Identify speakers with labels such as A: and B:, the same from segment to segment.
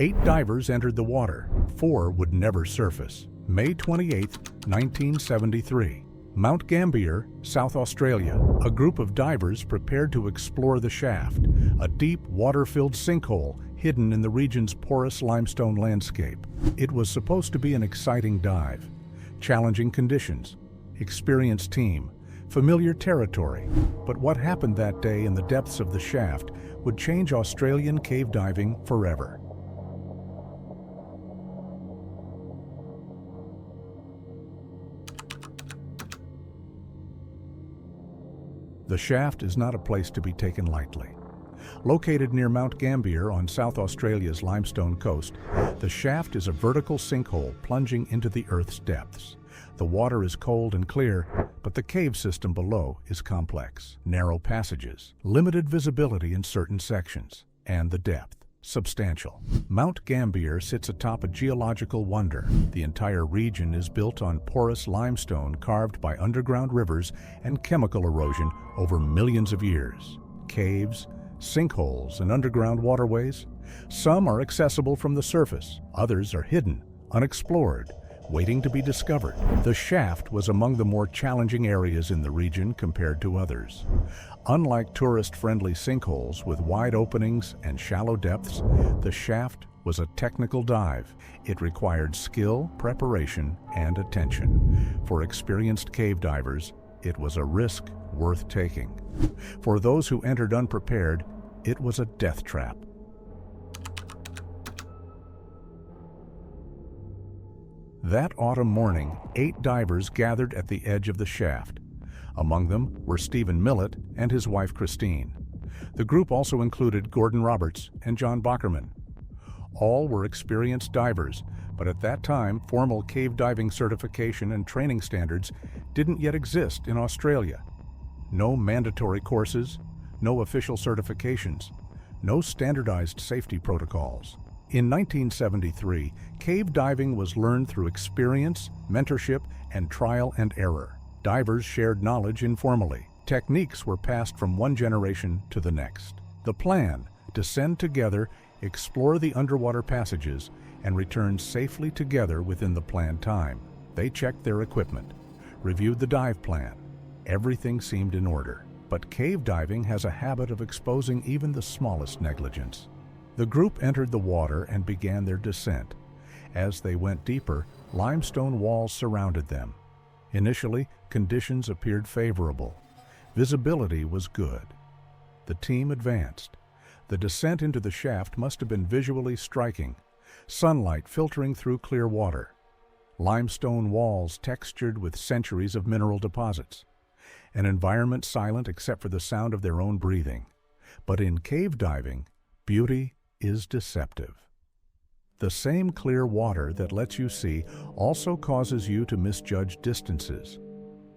A: 8 divers entered the water. 4 would never surface. May 28, 1973. Mount Gambier, South Australia. A group of divers prepared to explore the shaft, a deep, water-filled sinkhole hidden in the region's porous limestone landscape. It was supposed to be an exciting dive. Challenging conditions, experienced team, familiar territory. But what happened that day in the depths of the shaft would change Australian cave diving forever. The shaft is not a place to be taken lightly. Located near Mount Gambier on South Australia's limestone coast, the shaft is a vertical sinkhole plunging into the Earth's depths. The water is cold and clear, but the cave system below is complex. Narrow passages, limited visibility in certain sections, and the depth substantial. Mount Gambier sits atop a geological wonder. The entire region is built on porous limestone carved by underground rivers and chemical erosion over millions of years. Caves, sinkholes, and underground waterways. Some are accessible from the surface, others are hidden, unexplored, waiting to be discovered. The shaft was among the more challenging areas in the region compared to others. Unlike tourist-friendly sinkholes with wide openings and shallow depths, the shaft was a technical dive. It required skill, preparation, and attention. For experienced cave divers, it was a risk worth taking. For those who entered unprepared, it was a death trap. That autumn morning, 8 divers gathered at the edge of the shaft. Among them were Stephen Millett and his wife Christine. The group also included Gordon Roberts and John Bockerman. All were experienced divers, but at that time, formal cave diving certification and training standards didn't yet exist in Australia. No mandatory courses, no official certifications, no standardized safety protocols. In 1973, cave diving was learned through experience, mentorship, and trial and error. Divers shared knowledge informally. Techniques were passed from one generation to the next. The plan: descend together, explore the underwater passages, and return safely together within the planned time. They checked their equipment, reviewed the dive plan. Everything seemed in order. But cave diving has a habit of exposing even the smallest negligence. The group entered the water and began their descent. As they went deeper, limestone walls surrounded them. Initially, conditions appeared favorable. Visibility was good. The team advanced. The descent into the shaft must have been visually striking. Sunlight filtering through clear water. Limestone walls textured with centuries of mineral deposits. An environment silent except for the sound of their own breathing. But in cave diving, beauty is deceptive. The same clear water that lets you see also causes you to misjudge distances.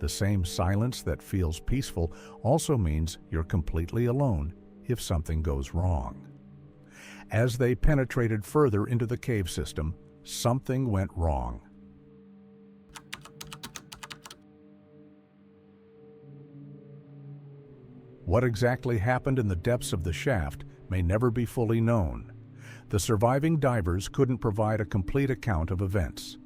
A: The same silence that feels peaceful also means you're completely alone if something goes wrong. As they penetrated further into the cave system, something went wrong. What exactly happened in the depths of the shaft may never be fully known. The surviving divers couldn't provide a complete account of events.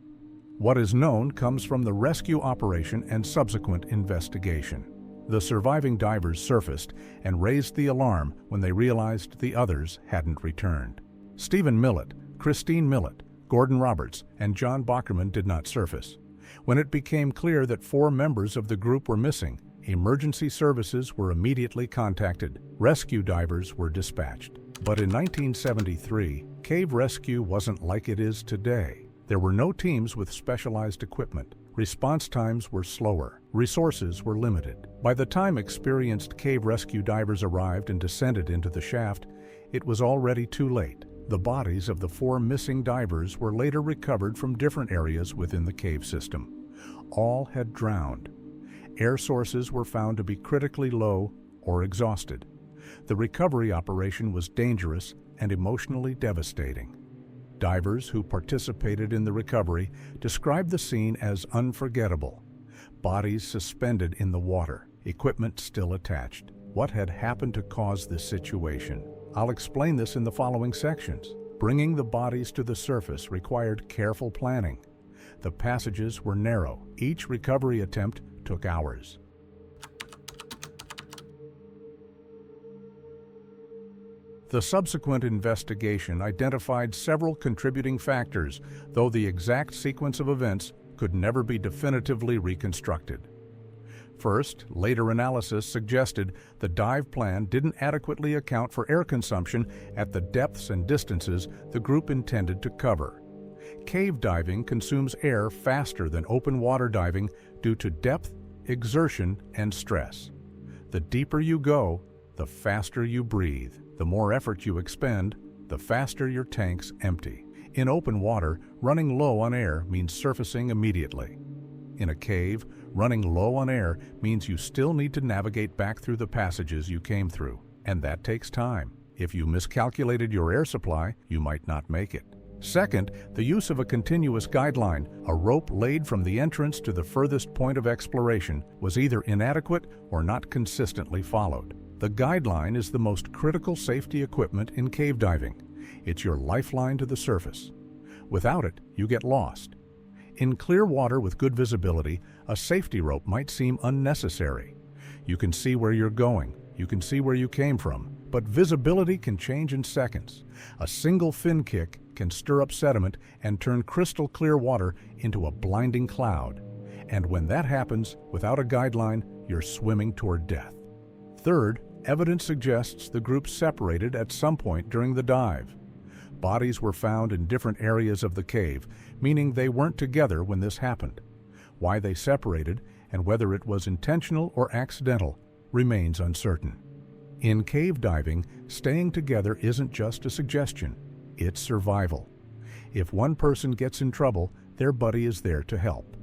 A: What is known comes from the rescue operation and subsequent investigation. The surviving divers surfaced and raised the alarm when they realized the others hadn't returned. Stephen Millett, Christine Millett, Gordon Roberts, and John Bockerman did not surface. When it became clear that 4 members of the group were missing, emergency services were immediately contacted. Rescue divers were dispatched. But in 1973, cave rescue wasn't like it is today. There were no teams with specialized equipment. Response times were slower. Resources were limited. By the time experienced cave rescue divers arrived and descended into the shaft, it was already too late. The bodies of the 4 missing divers were later recovered from different areas within the cave system. All had drowned. Air sources were found to be critically low or exhausted. The recovery operation was dangerous and emotionally devastating. Divers who participated in the recovery described the scene as unforgettable. Bodies suspended in the water, equipment still attached. What had happened to cause this situation? I'll explain this in the following sections. Bringing the bodies to the surface required careful planning. The passages were narrow. Each recovery attempt took hours. The subsequent investigation identified several contributing factors, though the exact sequence of events could never be definitively reconstructed. First, later analysis suggested the dive plan didn't adequately account for air consumption at the depths and distances the group intended to cover. Cave diving consumes air faster than open water diving due to depth, exertion, and stress. The deeper you go, the faster you breathe. The more effort you expend, the faster your tanks empty. In open water, running low on air means surfacing immediately. In a cave, running low on air means you still need to navigate back through the passages you came through, and that takes time. If you miscalculated your air supply, you might not make it. Second, the use of a continuous guideline, a rope laid from the entrance to the furthest point of exploration, was either inadequate or not consistently followed. The guideline is the most critical safety equipment in cave diving. It's your lifeline to the surface. Without it, you get lost. In clear water with good visibility, a safety rope might seem unnecessary. You can see where you're going, you can see where you came from, but visibility can change in seconds. A single fin kick can stir up sediment and turn crystal clear water into a blinding cloud. And when that happens, without a guideline, you're swimming toward death. Third, evidence suggests the group separated at some point during the dive. Bodies were found in different areas of the cave, meaning they weren't together when this happened. Why they separated, and whether it was intentional or accidental, remains uncertain. In cave diving, staying together isn't just a suggestion, it's survival. If one person gets in trouble, their buddy is there to help.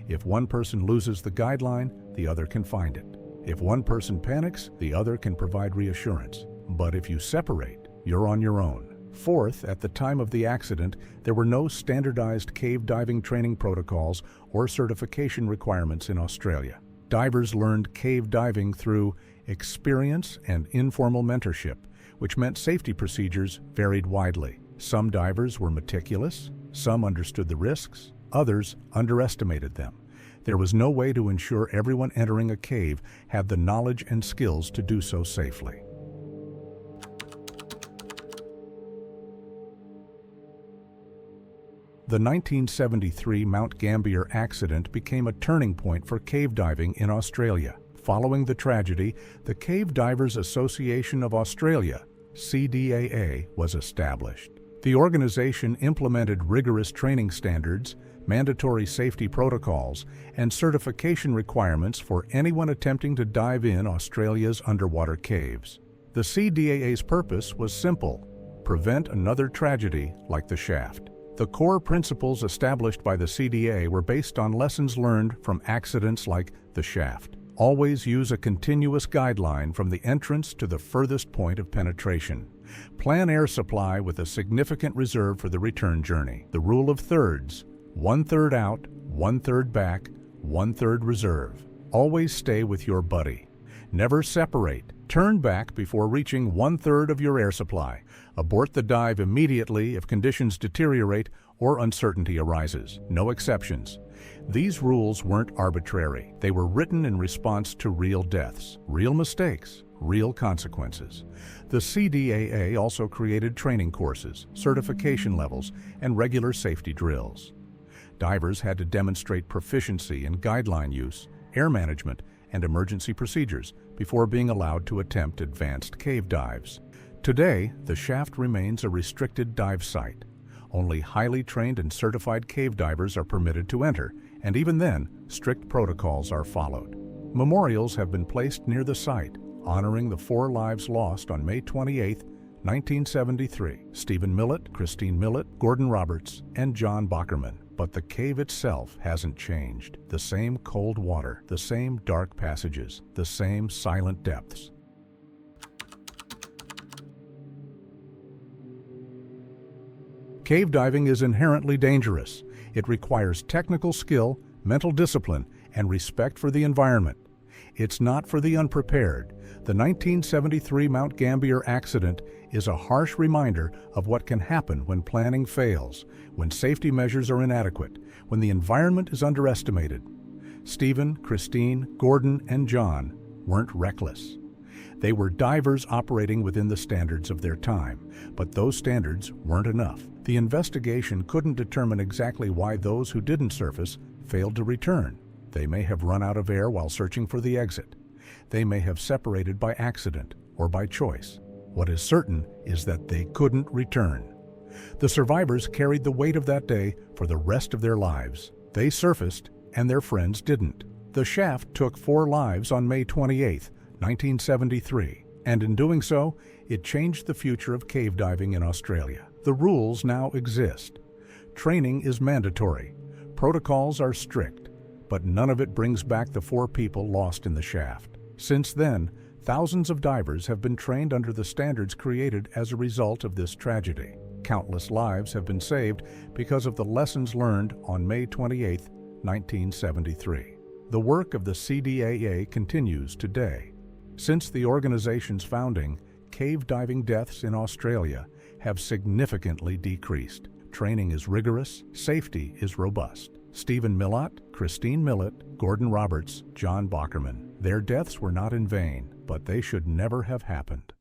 A: If one person loses the guideline, the other can find it. If one person panics, the other can provide reassurance. But if you separate, you're on your own. Fourth, at the time of the accident, there were no standardized cave diving training protocols or certification requirements in Australia. Divers learned cave diving through experience and informal mentorship, which meant safety procedures varied widely. Some divers were meticulous, some understood the risks, others underestimated them. There was no way to ensure everyone entering a cave had the knowledge and skills to do so safely. The 1973 Mount Gambier accident became a turning point for cave diving in Australia. Following the tragedy, the Cave Divers Association of Australia, CDAA, was established. The organization implemented rigorous training standards, mandatory safety protocols, and certification requirements for anyone attempting to dive in Australia's underwater caves. The CDAA's purpose was simple: prevent another tragedy like the Shaft. The core principles established by the CDA were based on lessons learned from accidents like the Shaft. Always use a continuous guideline from the entrance to the furthest point of penetration. Plan air supply with a significant reserve for the return journey. The rule of thirds: 1/3 out, 1/3 back, 1/3 reserve. Always stay with your buddy. Never separate. Turn back before reaching 1/3 of your air supply. Abort the dive immediately if conditions deteriorate or uncertainty arises. No exceptions. These rules weren't arbitrary. They were written in response to real deaths, real mistakes, real consequences. The CDAA also created training courses, certification levels, and regular safety drills. Divers had to demonstrate proficiency in guideline use, air management, and emergency procedures before being allowed to attempt advanced cave dives. Today, the Shaft remains a restricted dive site. Only highly trained and certified cave divers are permitted to enter, and even then, strict protocols are followed. Memorials have been placed near the site, honoring the 4 lives lost on May 28, 1973, Stephen Millett, Christine Millett, Gordon Roberts, and John Bockerman. But the cave itself hasn't changed. The same cold water, the same dark passages, the same silent depths. Cave diving is inherently dangerous. It requires technical skill, mental discipline, and respect for the environment. It's not for the unprepared. The 1973 Mount Gambier accident is a harsh reminder of what can happen when planning fails, when safety measures are inadequate, when the environment is underestimated. Stephen, Christine, Gordon, and John weren't reckless. They were divers operating within the standards of their time, but those standards weren't enough. The investigation couldn't determine exactly why those who didn't surface failed to return. They may have run out of air while searching for the exit. They may have separated by accident or by choice. What is certain is that they couldn't return. The survivors carried the weight of that day for the rest of their lives. They surfaced, and their friends didn't. The shaft took 4 lives on May 28, 1973, and in doing so, it changed the future of cave diving in Australia. The rules now exist. Training is mandatory. Protocols are strict, but none of it brings back the 4 people lost in the shaft. Since then, thousands of divers have been trained under the standards created as a result of this tragedy. Countless lives have been saved because of the lessons learned on May 28, 1973. The work of the CDAA continues today. Since the organization's founding, cave diving deaths in Australia have significantly decreased. Training is rigorous, safety is robust. Stephen Millott, Christine Millett, Gordon Roberts, John Bockerman. Their deaths were not in vain, but they should never have happened.